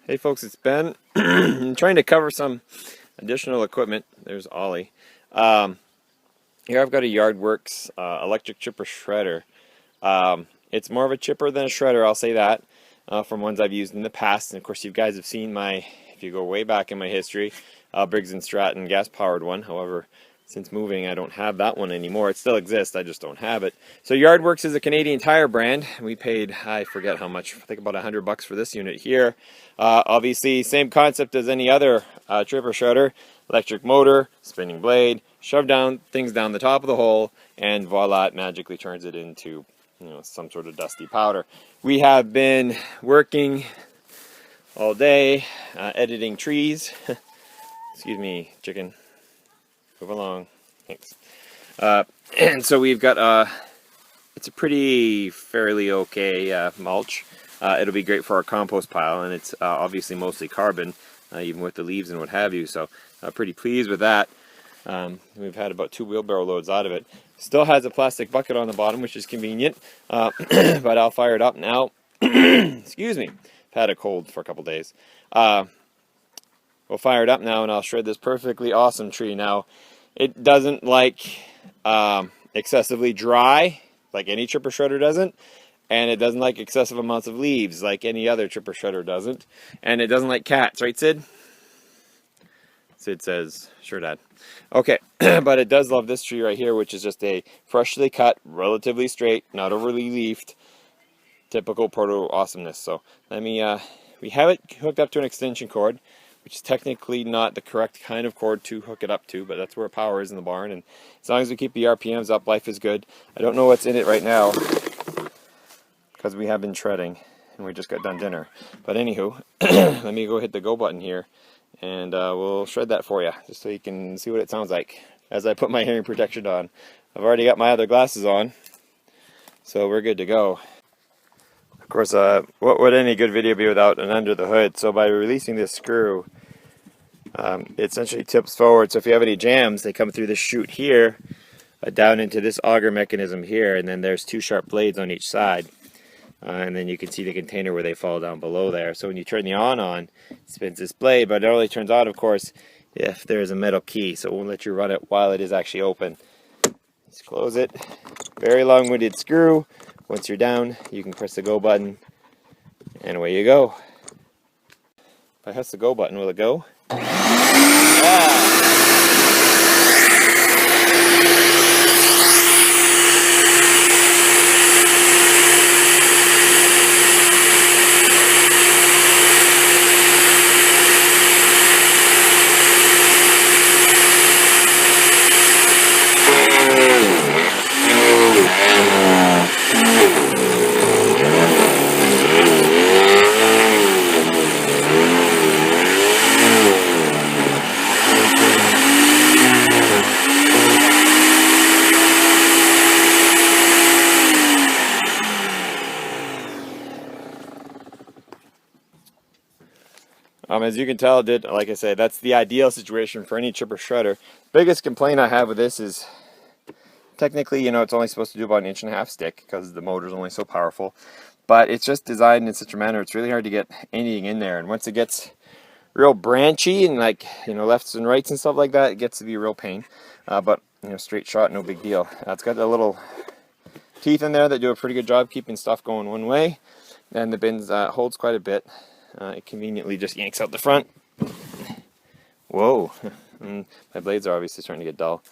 Hey folks, it's Ben. I'm trying to cover some additional equipment. There's Ollie. Here I've got a Yardworks electric chipper shredder. It's more of a chipper than a shredder, I'll say that, from ones I've used in the past. And of course you guys have seen if you go way back in my history, Briggs & Stratton gas-powered one. However, since moving, I don't have that one anymore. It still exists, I just don't have it. So Yardworks is a Canadian Tire brand. We paid, I forget how much, I think about $100 for this unit here. Obviously, same concept as any other chipper shredder. Electric motor, spinning blade, shove down things down the top of the hole, and voila, it magically turns it into some sort of dusty powder. We have been working all day, editing trees. Excuse me, chicken. Move along. Thanks. And so we've got it's a fairly okay mulch. It'll be great for our compost pile, and it's obviously mostly carbon, even with the leaves and what have you. So pretty pleased with that. We've had about 2 wheelbarrow loads out of it. Still has a plastic bucket on the bottom, which is convenient. But I'll fire it up now. Excuse me. I've had a cold for a couple days. We'll fire it up now, and I'll shred this perfectly awesome tree. Now, it doesn't like excessively dry, like any chipper shredder doesn't, and it doesn't like excessive amounts of leaves, like any other chipper shredder doesn't, and it doesn't like cats, right, Sid? Sid says, sure, Dad. Okay, but it does love this tree right here, which is just a freshly cut, relatively straight, not overly leafed, typical proto awesomeness. So let me, we have it hooked up to an extension cord, which is technically not the correct kind of cord to hook it up to, but that's where power is in the barn, and as long as we keep the RPMs up, life is good. I don't know what's in it right now, because we have been shredding, and we just got done dinner. But anywho, let me go hit the go button here, and we'll shred that for you, just so you can see what it sounds like as I put my hearing protection on. I've already got my other glasses on, so we're good to go. Of course, what would any good video be without an under the hood? So by releasing this screw, it essentially tips forward. So if you have any jams, they come through this chute here, down into this auger mechanism here, and then there's 2 sharp blades on each side. And then you can see the container where they fall down below there. So when you turn the on, it spins this blade, but it only turns on, of course, if there's a metal key. So it won't let you run it while it is actually open. Just close it. Very long-winded screw. Once you're down, you can press the go button, and away you go. If I press the go button, will it go? Yeah. As you can tell, like I said, that's the ideal situation for any chipper shredder. Biggest complaint I have with this is, technically, it's only supposed to do about 1.5 inch stick because the motor's only so powerful. But it's just designed in such a manner, it's really hard to get anything in there. And once it gets real branchy and lefts and rights and stuff like that, it gets to be a real pain. But straight shot, no big deal. It's got the little teeth in there that do a pretty good job keeping stuff going one way. And the bins holds quite a bit. It conveniently just yanks out the front. Whoa. My blades are obviously starting to get dull.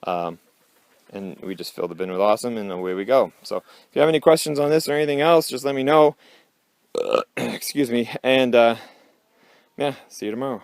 And we just fill the bin with awesome, and away we go. So if you have any questions on this or anything else, just let me know. Excuse me. And yeah, see you tomorrow.